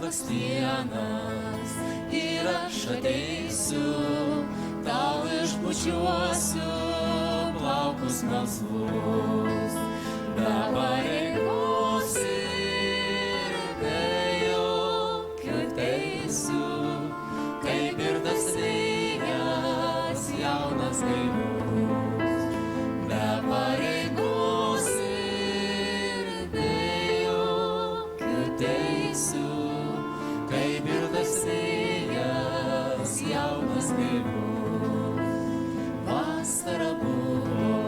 blakstienas ir aš ateisiu, tau išbučiuosiu plaukus melsvus. Dabar eikos ir be jokių teisių, kaip ir tas vėjas jaunas gaivus. Dabar eikos ir be jokių teisių, kaip ir tas vėjas jaunas gaivus. Vasara buvo,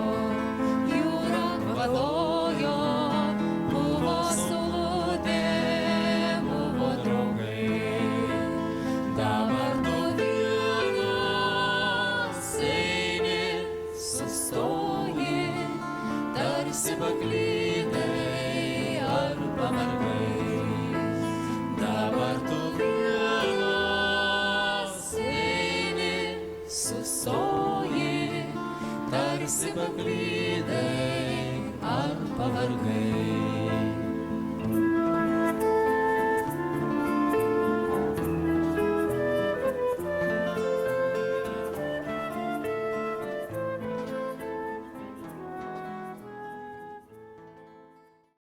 jūra kvatojo, buvo saulutė, buvo draugai. Dabar tu vienas eini, sustoji, tarsi paklydai ar pavargai. Dabar tu vienas eini, sustoji, tarsi paklydai ar pavargai.